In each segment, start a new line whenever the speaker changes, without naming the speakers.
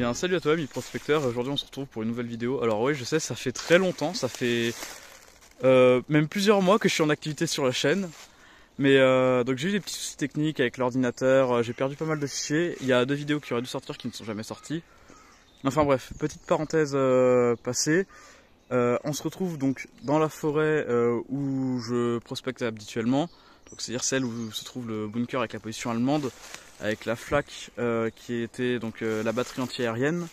bien salut à toi ami prospecteur, aujourd'hui on se retrouve pour une nouvelle vidéo. Alors oui je sais, ça fait très longtemps, ça fait même plusieurs mois que je suis en activité sur la chaîne. Mais donc j'ai eu des petits soucis techniques avec l'ordinateur, j'ai perdu pas mal de fichiers. Il y a 2 vidéos qui auraient dû sortir qui ne sont jamais sorties. Enfin bref, petite parenthèse passée. On se retrouve donc dans la forêt où je prospecte habituellement. Donc c'est-à-dire celle où se trouve le bunker avec la position allemande, avec la FLAC qui était donc la batterie anti-aérienne.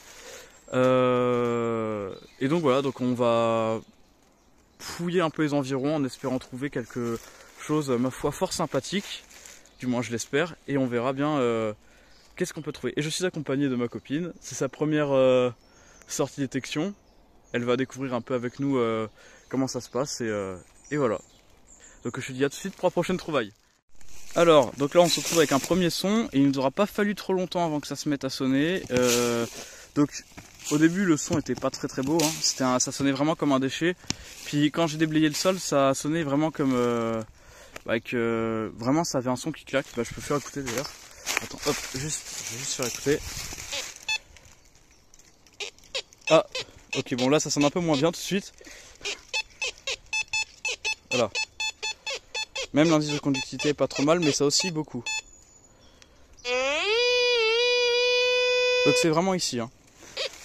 Et donc voilà, donc on va fouiller un peu les environs en espérant trouver quelque chose, ma foi, fort sympathique, du moins je l'espère, et on verra bien qu'est-ce qu'on peut trouver. Et je suis accompagné de ma copine, c'est sa première sortie détection, elle va découvrir un peu avec nous comment ça se passe, et voilà. Donc je te dis à tout de suite pour la prochaine trouvaille. Alors, donc là on se retrouve avec un premier son, et il ne nous aura pas fallu trop longtemps avant que ça se mette à sonner. Donc au début le son était pas très beau, hein. Ça sonnait vraiment comme un déchet. Puis quand j'ai déblayé le sol, ça sonnait vraiment comme vraiment ça avait un son qui claque. Bah, je peux faire écouter d'ailleurs. Attends, hop, je vais juste faire écouter. Ah, ok, bon là ça sonne un peu moins bien tout de suite. Voilà. Même l'indice de conductivité est pas trop mal, mais ça aussi beaucoup. Donc c'est vraiment ici, hein.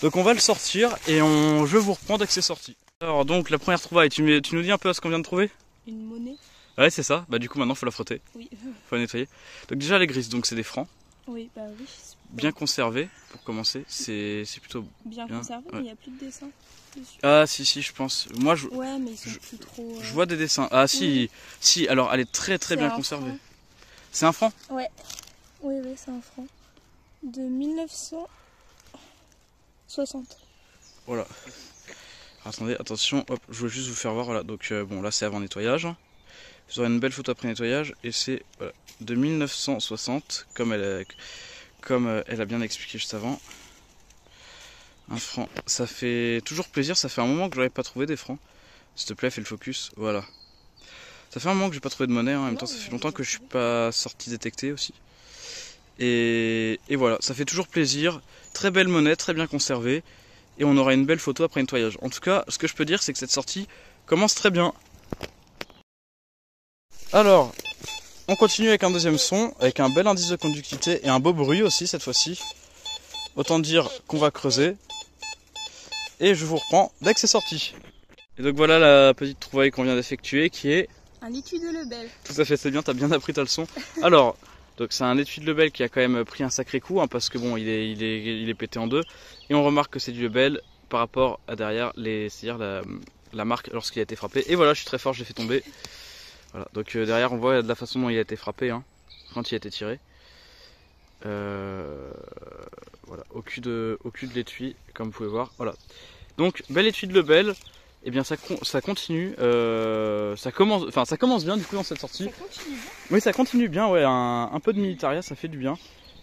Donc on va le sortir et je vous reprends dès que c'est sorti. Alors donc la première trouvaille, tu nous dis un peu ce qu'on vient de trouver?
Une monnaie.
Ouais c'est ça, bah du coup maintenant faut la frotter.
Oui.
Faut la nettoyer. Donc déjà elle est grise, donc c'est des francs.
Oui, bah oui.
Bien conservés pour commencer, c'est plutôt
bien conservé,
ouais.
Mais il n'y a plus de dessin dessus.
Ah si je pense. Moi je.
Ouais mais ils sont plus trop.
Je vois des dessins. Ah si, si, alors elle est très bien conservée. C'est un franc?
Ouais. Oui, c'est un franc. De 1960.
Voilà. Alors, attendez, attention, hop, je veux juste vous faire voir, voilà, donc bon là c'est avant nettoyage. Vous aurez une belle photo après nettoyage et c'est voilà, de 1960, comme elle a bien expliqué juste avant. Un franc, ça fait toujours plaisir, ça fait un moment que j'aurais pas trouvé des francs. S'il te plaît, fais le focus, voilà. Ça fait un moment que j'ai pas trouvé de monnaie, hein. En même temps ça fait longtemps que je suis pas sorti détecté aussi. Et voilà, ça fait toujours plaisir, très belle monnaie, très bien conservée. Et on aura une belle photo après nettoyage. En tout cas, ce que je peux dire, c'est que cette sortie commence très bien. Alors, on continue avec un deuxième son, avec un bel indice de conductivité et un beau bruit aussi cette fois-ci. Autant dire qu'on va creuser. Et je vous reprends dès que c'est sorti. Et donc voilà la petite trouvaille qu'on vient d'effectuer qui est...
un étui de Lebel.
Tout à fait, c'est bien, t'as bien appris ta leçon. Alors, donc c'est un étui de Lebel qui a quand même pris un sacré coup, hein, parce que bon, il est pété en deux. Et on remarque que c'est du Lebel par rapport à derrière, c'est-à-dire la marque lorsqu'il a été frappé. Et voilà, je suis très fort, je l'ai fait tomber. Voilà, donc derrière on voit de la façon dont il a été frappé, hein, quand il a été tiré. Voilà, au cul de l'étui, comme vous pouvez voir. Voilà. Donc bel étui de Lebel. Et bien ça continue, ça commence bien du coup dans cette sortie.
Ça continue bien.
Oui, ça continue bien, ouais, un peu de militaria, ça fait du bien.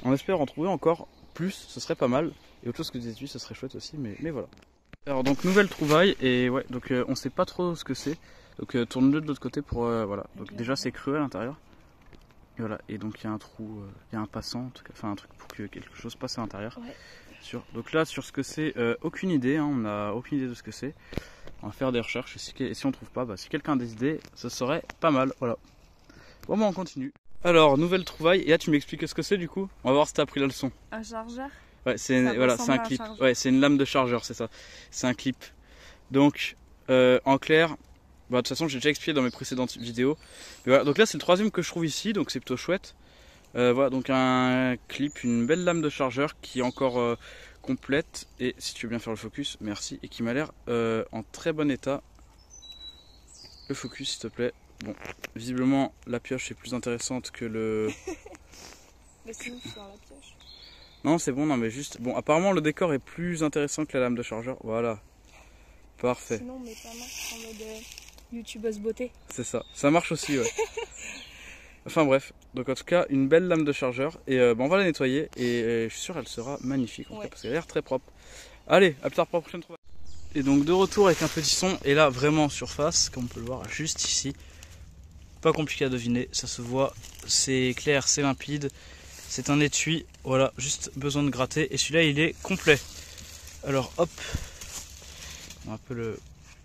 On espère en trouver encore plus, ce serait pas mal. Et autre chose que des étuis, ça serait chouette aussi, mais voilà. Alors donc nouvelle trouvaille, et ouais, donc on sait pas trop ce que c'est. Donc tourne-le de l'autre côté pour, voilà. Donc déjà c'est creux à l'intérieur. Et voilà, et donc il y a un trou, il y a un passant, en tout cas, enfin un truc pour que quelque chose passe à l'intérieur. Ouais. Donc là sur ce que c'est, aucune idée, hein, on n'a aucune idée de ce que c'est. On va faire des recherches et si on trouve pas, si quelqu'un a des idées, ce serait pas mal, voilà. Bon on continue. Alors, nouvelle trouvaille, et là tu m'expliques ce que c'est du coup? On va voir si t'as appris la leçon.
Un chargeur?
Ouais, c'est un clip. Ouais, c'est une lame de chargeur, c'est ça. C'est un clip. Donc, en clair, de toute façon j'ai déjà expliqué dans mes précédentes vidéos. Mais voilà, donc là c'est le troisième que je trouve ici, donc c'est plutôt chouette. Voilà, donc un clip, une belle lame de chargeur qui est encore complète, et si tu veux bien faire le focus, merci, et qui m'a l'air en très bon état. Le focus s'il te plaît. Bon, visiblement la pioche est plus intéressante que le...
Mais sinon tu sors la pioche.
Non c'est bon, non mais juste... Bon, apparemment le décor est plus intéressant que la lame de chargeur, voilà. Parfait.
Sinon on met pas mal en mode youtubeuse beauté.
C'est ça, ça marche aussi, ouais. Enfin bref, donc en tout cas une belle lame de chargeur et on va la nettoyer et je suis sûr qu'elle sera magnifique en tout cas, parce qu'elle a l'air très propre. Allez, à plus tard pour la prochaine trouvaille. Et donc de retour avec un petit son, et là vraiment en surface, comme on peut le voir juste ici. Pas compliqué à deviner, ça se voit, c'est clair, c'est limpide. C'est un étui Voilà, juste besoin de gratter. Et celui-là, il est complet. Alors, hop. On va un peu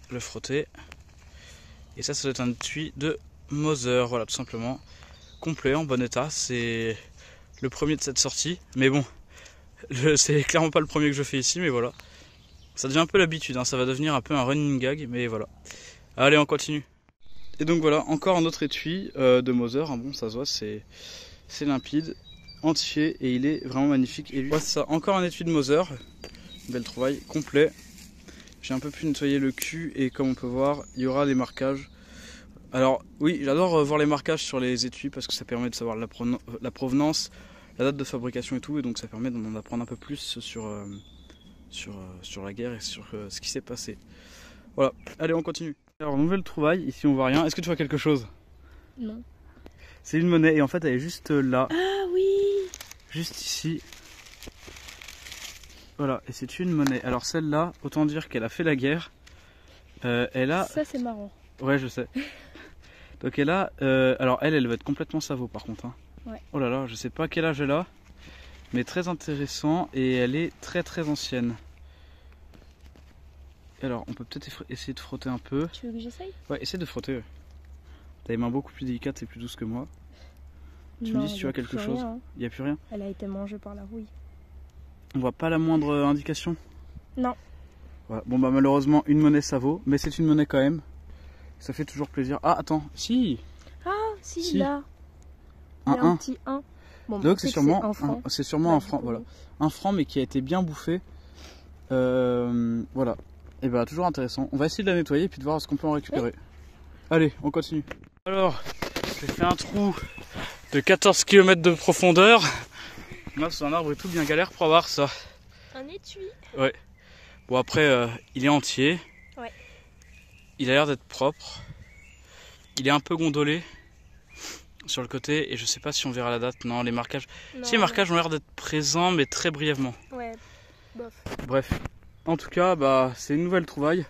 le frotter. Et ça doit être un étui de Moser. Voilà, tout simplement. Complet, en bon état. C'est le premier de cette sortie. Mais bon, c'est clairement pas le premier que je fais ici. Mais voilà. Ça devient un peu l'habitude. Hein. Ça va devenir un peu un running gag. Mais voilà. Allez, on continue. Et donc voilà, encore un autre étui de Moser. Bon, ça se voit, c'est limpide, entier, et il est vraiment magnifique. Et lui, ouais, c'est ça, encore un étui de Moser. Belle trouvaille, complet. J'ai un peu pu nettoyer le cul, et comme on peut voir, il y aura des marquages. Alors oui, j'adore voir les marquages sur les étuis, parce que ça permet de savoir la provenance, la date de fabrication et tout, et donc ça permet d'en apprendre un peu plus sur la guerre et sur ce qui s'est passé. Voilà, allez, on continue. Alors, nouvelle trouvaille, ici on voit rien. Est-ce que tu vois quelque chose?
Non.
C'est une monnaie et en fait elle est juste là.
Ah oui.
Juste ici. Voilà, et c'est une monnaie. Alors celle-là, autant dire qu'elle a fait la guerre. Elle a...
Ça c'est marrant.
Ouais, je sais. Donc elle a... alors elle va être complètement sabot par contre. Hein.
Ouais.
Oh là là, je sais pas quel âge elle a. Mais très intéressant et elle est très très ancienne. Alors, on peut peut-être essayer de frotter un peu.
Tu veux que j'essaye?
Ouais, essaie de frotter. Ouais. T'as les mains beaucoup plus délicates et plus douces que moi. Tu me dis si tu vois quelque chose. Il n'y a plus rien.
Elle a été mangée par la rouille.
On voit pas la moindre indication?
Non.
Voilà. Bon bah malheureusement une monnaie ça vaut, mais c'est une monnaie quand même. Ça fait toujours plaisir. Ah attends, si.
Ah si, là.
Un
il y a un petit 1. Bon,
donc c'est sûrement
un franc.
C'est sûrement un franc, voilà. Un franc mais qui a été bien bouffé. Voilà. Et bah toujours intéressant. On va essayer de la nettoyer et puis de voir ce qu'on peut en récupérer. Oui. Allez, on continue. Alors, j'ai fait un trou de 14 km de profondeur. Là, c'est un arbre et tout bien galère pour avoir ça.
Un étui.
Ouais. Bon après, il est entier.
Ouais.
Il a l'air d'être propre. Il est un peu gondolé sur le côté et je sais pas si on verra la date. Non, les marquages. Non, si les marquages ont l'air d'être présents mais très brièvement.
Ouais. Bof.
Bref. En tout cas, bah, c'est une nouvelle trouvaille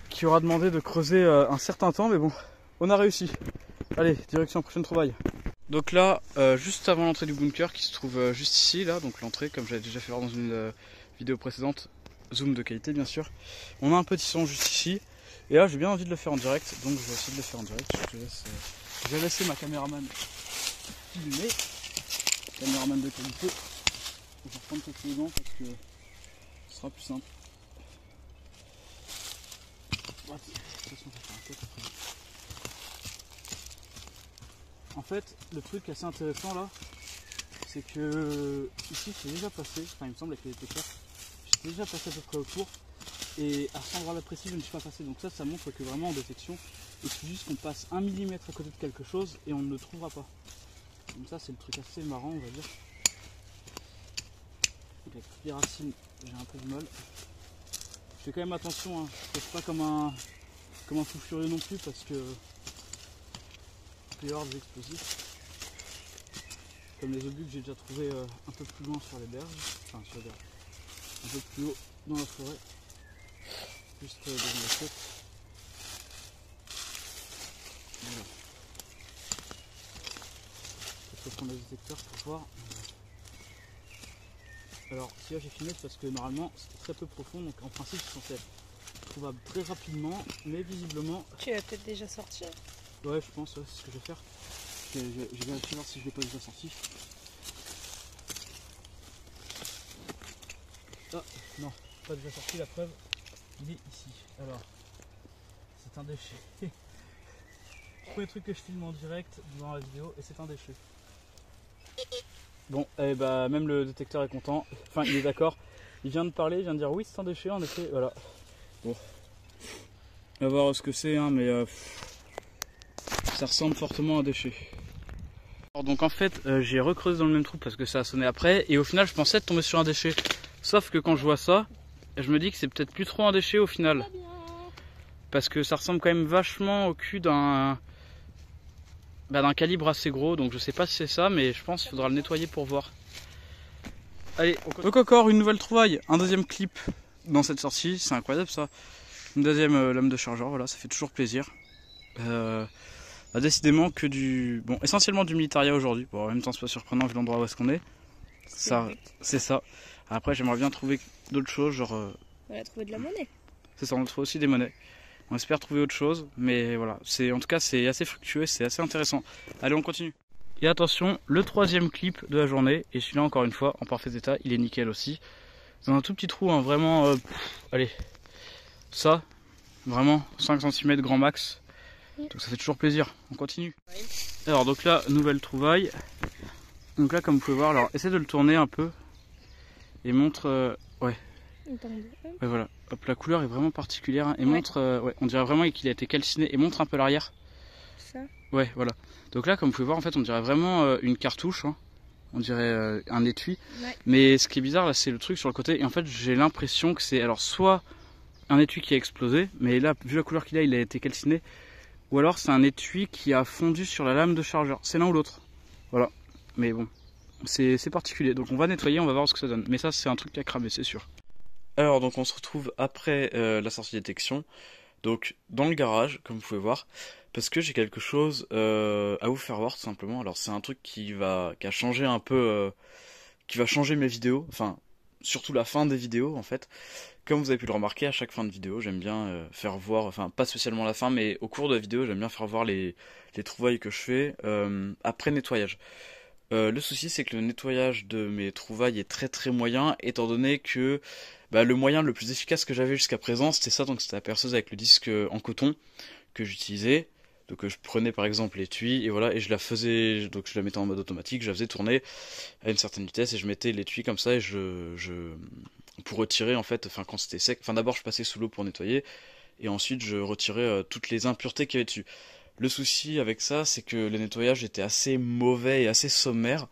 qui aura demandé de creuser un certain temps, mais bon, on a réussi. Allez, direction prochaine trouvaille. Donc là, juste avant l'entrée du bunker qui se trouve juste ici, là, donc l'entrée, comme j'avais déjà fait voir dans une vidéo précédente, zoom de qualité bien sûr. On a un petit son juste ici, et là j'ai bien envie de le faire en direct, donc je vais essayer de le faire en direct. Je vais laisser ma caméraman filmer, caméraman de qualité. Je vais reprendre quelques secondes parce que ce sera plus simple. En fait, le truc assez intéressant là, c'est que ici c'est déjà passé, enfin il me semble avec les détecteurs, j'ai déjà passé à peu près autour et à cet endroit-là précis je ne suis pas passé. Donc ça montre que vraiment en détection, il suffit juste qu'on passe 1 mm à côté de quelque chose et on ne le trouvera pas. Donc ça c'est le truc assez marrant on va dire. Avec les racines, j'ai un peu de mal. Je fais quand même attention, hein. Je ne fais pas comme un fou furieux non plus parce que il peut y avoir des explosifs. Comme les obus que j'ai déjà trouvés un peu plus loin sur les berges, enfin sur les berges, un peu plus haut dans la forêt, juste devant la côte. Voilà. Il faut prendre le détecteur pour voir. Alors si là j'ai filmé c'est parce que normalement c'est très peu profond, donc en principe c'est censé être trouvable très rapidement, mais visiblement...
Tu vas peut-être déjà sortir.
Ouais je pense, ouais, c'est ce que je vais faire. Je vais vérifier voir si je l'ai pas déjà sorti. Ah non, pas déjà sorti, la preuve, il est ici. Alors, c'est un déchet. Premier truc que je filme en direct dans la vidéo et c'est un déchet. Bon, et bah même le détecteur est content, enfin il est d'accord. Il vient de parler, il vient de dire oui c'est un déchet en effet, voilà. Bon, on va voir ce que c'est, hein, mais ça ressemble fortement à un déchet. Alors, donc en fait j'ai recreusé dans le même trou parce que ça a sonné après et au final je pensais tomber sur un déchet. Sauf que quand je vois ça, je me dis que c'est peut-être plus trop un déchet au final. Parce que ça ressemble quand même vachement au cul d'un calibre assez gros, donc je sais pas si c'est ça, mais je pense qu'il faudra le nettoyer pour voir. Allez, donc encore une nouvelle trouvaille, un deuxième clip dans cette sortie, c'est incroyable ça. Une deuxième lame de chargeur, voilà, ça fait toujours plaisir. Décidément que essentiellement du militaria aujourd'hui. Bon, en même temps c'est pas surprenant vu l'endroit où est-ce qu'on est. Ça, c'est ça. Après, j'aimerais bien trouver d'autres choses, genre...
On a trouvé de la monnaie.
C'est ça, on trouve aussi des monnaies. On espère trouver autre chose, mais voilà. En tout cas, c'est assez fructueux, c'est assez intéressant. Allez, on continue. Et attention, le troisième clip de la journée, et celui-là, encore une fois, en parfait état, il est nickel aussi. Dans un tout petit trou, hein, vraiment... allez, ça, vraiment, 5 cm grand max. Donc ça fait toujours plaisir. On continue. Alors, donc là, nouvelle trouvaille. Donc là, comme vous pouvez voir, alors, essayez de le tourner un peu. Et montre... ouais. Ouais, voilà. Hop, la couleur est vraiment particulière hein, et montre, ouais, on dirait vraiment qu'il a été calciné et montre un peu l'arrière.
Ça.
Ouais, voilà. Donc là, comme vous pouvez voir, en fait, on dirait vraiment une cartouche. Hein. On dirait un étui. Ouais. Mais ce qui est bizarre là, c'est le truc sur le côté. Et en fait, j'ai l'impression que c'est alors soit un étui qui a explosé, mais là, vu la couleur qu'il a, il a été calciné. Ou alors c'est un étui qui a fondu sur la lame de chargeur. C'est l'un ou l'autre. Voilà. Mais bon, c'est particulier. Donc on va nettoyer, on va voir ce que ça donne. Mais ça, c'est un truc qui a cramé, c'est sûr. Alors donc on se retrouve après la sortie de détection, donc dans le garage comme vous pouvez voir, parce que j'ai quelque chose à vous faire voir tout simplement. Alors c'est un truc qui a changé un peu, qui va changer mes vidéos, enfin surtout la fin des vidéos en fait. Comme vous avez pu le remarquer, à chaque fin de vidéo j'aime bien faire voir, enfin pas spécialement la fin mais au cours de la vidéo j'aime bien faire voir les trouvailles que je fais après nettoyage. Le souci c'est que le nettoyage de mes trouvailles est très très moyen étant donné que le moyen le plus efficace que j'avais jusqu'à présent c'était ça, donc c'était la perceuse avec le disque en coton que j'utilisais. Donc je prenais par exemple l'étui et voilà, et je la faisais, donc je la mettais en mode automatique, je la faisais tourner à une certaine vitesse et je mettais l'étui comme ça et pour retirer en fait, enfin quand c'était sec, enfin d'abord je passais sous l'eau pour nettoyer et ensuite je retirais toutes les impuretés qu'il y avait dessus. Le souci avec ça c'est que le nettoyage était assez mauvais et assez sommaire.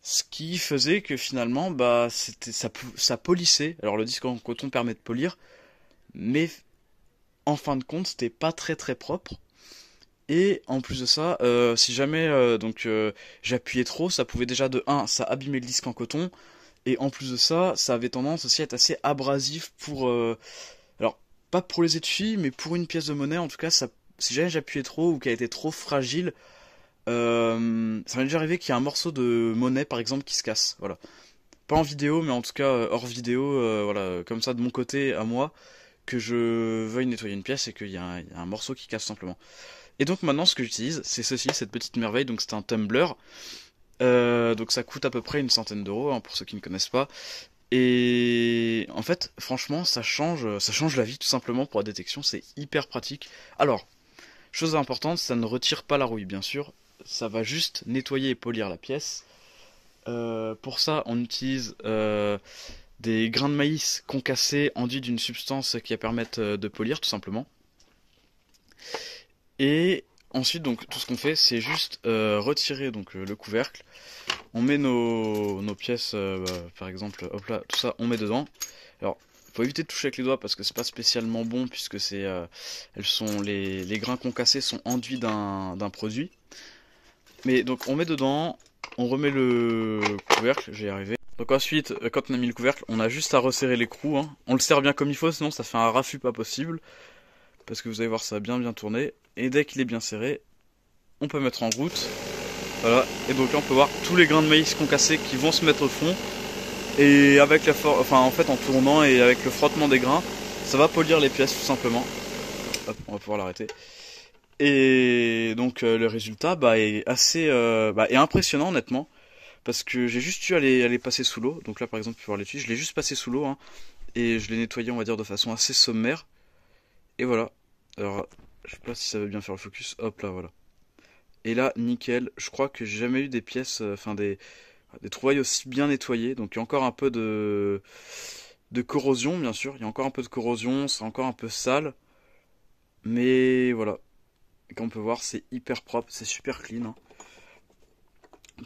Ce qui faisait que finalement, ça polissait. Alors le disque en coton permet de polir, mais en fin de compte, c'était pas très très propre. Et en plus de ça, si jamais j'appuyais trop, ça pouvait déjà de 1, ça abîmait le disque en coton. Et en plus de ça, ça avait tendance aussi à être assez abrasif pour... alors, pas pour les étuis, mais pour une pièce de monnaie, en tout cas, si jamais j'appuyais trop ou qu'elle était trop fragile... ça m'est déjà arrivé qu'il y a un morceau de monnaie par exemple qui se casse, voilà. Pas en vidéo mais en tout cas hors vidéo, voilà, comme ça de mon côté à moi, que je veuille nettoyer une pièce et qu'il y a un morceau qui casse simplement. Et donc maintenant ce que j'utilise c'est ceci, cette petite merveille, donc c'est un tumbler, donc ça coûte à peu près une centaine d'euros hein, pour ceux qui ne connaissent pas. Et en fait franchement ça change la vie tout simplement pour la détection, c'est hyper pratique. Alors, chose importante, ça ne retire pas la rouille bien sûr. Ça va juste nettoyer et polir la pièce. Pour ça, on utilise des grains de maïs concassés enduits d'une substance qui va permettre de polir tout simplement. Et ensuite, donc tout ce qu'on fait, c'est juste retirer donc le couvercle. On met nos pièces, par exemple, hop là, tout ça, on met dedans. Alors, faut éviter de toucher avec les doigts parce que c'est pas spécialement bon puisque les grains concassés sont enduits d'un produit. Mais donc on met dedans, on remet le couvercle, j'y arrivé. Donc ensuite, quand on a mis le couvercle, on a juste à resserrer l'écrou. Hein. On le serre bien comme il faut, sinon ça fait un raffut pas possible. Parce que vous allez voir, ça a bien tourné. Et dès qu'il est bien serré, on peut mettre en route. Voilà, et donc là on peut voir tous les grains de maïs concassés qui vont se mettre au fond. Et avec en tournant et avec le frottement des grains, ça va polir les pièces tout simplement. Hop, on va pouvoir l'arrêter. Et donc le résultat est assez est impressionnant honnêtement, parce que j'ai juste eu à les passer sous l'eau. Donc là par exemple, pour voir l'étui, je l'ai juste passé sous l'eau hein, et je l'ai nettoyé on va dire de façon assez sommaire. Et voilà. Alors je sais pas si ça veut bien faire le focus. Hop là, voilà. Et là nickel. Je crois que j'ai jamais eu des pièces, des trouvailles aussi bien nettoyées. Donc il y a encore un peu de corrosion bien sûr. Il y a encore un peu de corrosion, c'est encore un peu sale, mais voilà. Et comme on peut voir, c'est hyper propre, c'est super clean. Hein.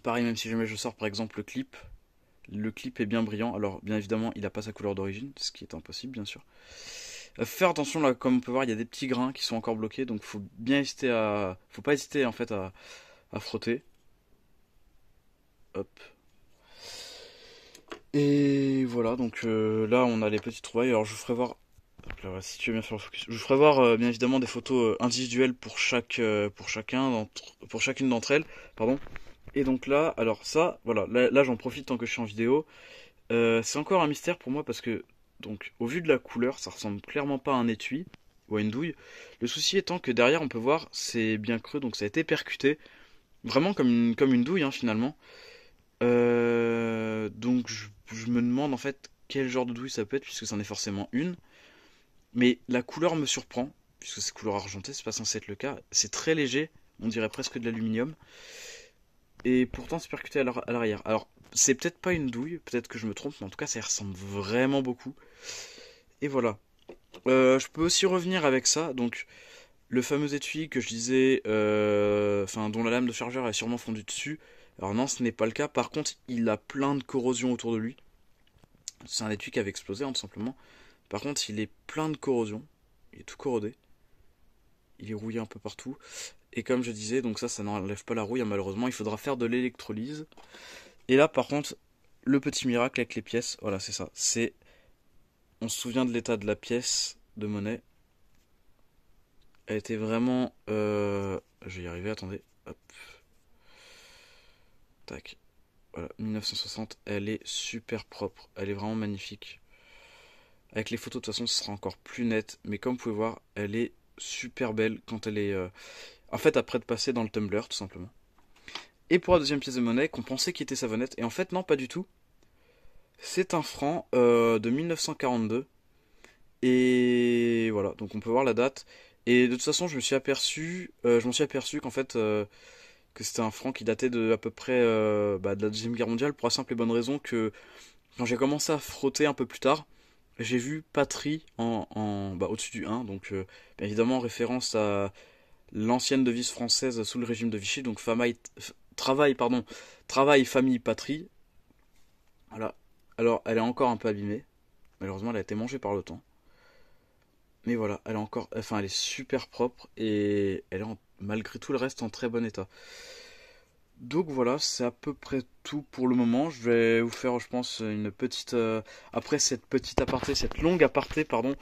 Pareil, même si jamais je sors par exemple le clip est bien brillant. Alors bien évidemment, il n'a pas sa couleur d'origine, ce qui est impossible bien sûr. Faire attention là, comme on peut voir, il y a des petits grains qui sont encore bloqués, donc faut pas hésiter en fait à frotter. Hop. Et voilà, donc là on a les petites trouvailles. Alors je vous ferai voir. Alors, si tu veux bien faire le focus, je vous ferai voir bien évidemment des photos individuelles pour chacune d'entre elles, pardon. Et donc là, alors ça, voilà, là, j'en profite tant que je suis en vidéo. C'est encore un mystère pour moi parce que, donc, au vu de la couleur, ça ressemble clairement pas à un étui ou à une douille. Le souci étant que derrière, on peut voir, c'est bien creux, donc ça a été percuté, vraiment comme une douille, hein, finalement. Donc, je me demande en fait quel genre de douille ça peut être, puisque c'en est forcément une. Mais la couleur me surprend, puisque c'est couleur argentée, c'est pas censé être le cas. C'est très léger, on dirait presque de l'aluminium. Et pourtant, c'est percuté à l'arrière. Alors, c'est peut-être pas une douille, peut-être que je me trompe, mais en tout cas, ça y ressemble vraiment beaucoup. Et voilà. Je peux aussi revenir avec ça. Donc, le fameux étui que je disais, enfin, dont la lame de chargeur est sûrement fondue dessus. Alors non, ce n'est pas le cas. Par contre, il a plein de corrosion autour de lui. C'est un étui qui avait explosé, hein, tout simplement. Par contre, il est plein de corrosion. Il est tout corrodé. Il est rouillé un peu partout. Et comme je disais, donc ça n'enlève pas la rouille, hein, malheureusement. Il faudra faire de l'électrolyse. Et là, par contre, le petit miracle avec les pièces, voilà, c'est ça. On se souvient de l'état de la pièce de monnaie. Elle était vraiment, je vais y arriver. Attendez, hop, tac, voilà, 1960. Elle est super propre. Elle est vraiment magnifique. Avec les photos, de toute façon, ce sera encore plus net. Mais comme vous pouvez voir, elle est super belle quand elle est, en fait, après de passer dans le tumbler, tout simplement. Et pour la deuxième pièce de monnaie, qu'on pensait qui était savonnette, et en fait, non, pas du tout. C'est un franc de 1942. Et voilà, donc on peut voir la date. Et de toute façon, je m'en suis aperçu qu'en fait, que c'était un franc qui datait de à peu près de la Deuxième Guerre mondiale, pour la simple et bonne raison que quand j'ai commencé à frotter un peu plus tard, j'ai vu patrie au-dessus du 1, donc bien évidemment en référence à l'ancienne devise française sous le régime de Vichy, donc travail, famille, patrie. Voilà. Alors, elle est encore un peu abîmée. Malheureusement, elle a été mangée par le temps. Mais voilà, elle est super propre et elle est malgré tout le reste en très bon état. Donc voilà, c'est à peu près tout pour le moment. Je vais vous faire, je pense, une petite, après cette longue aparté, pardon,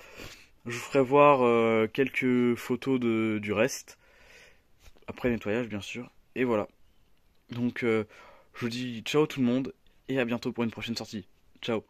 je vous ferai voir quelques photos du reste après nettoyage, bien sûr. Et voilà. Donc, je vous dis ciao tout le monde et à bientôt pour une prochaine sortie. Ciao.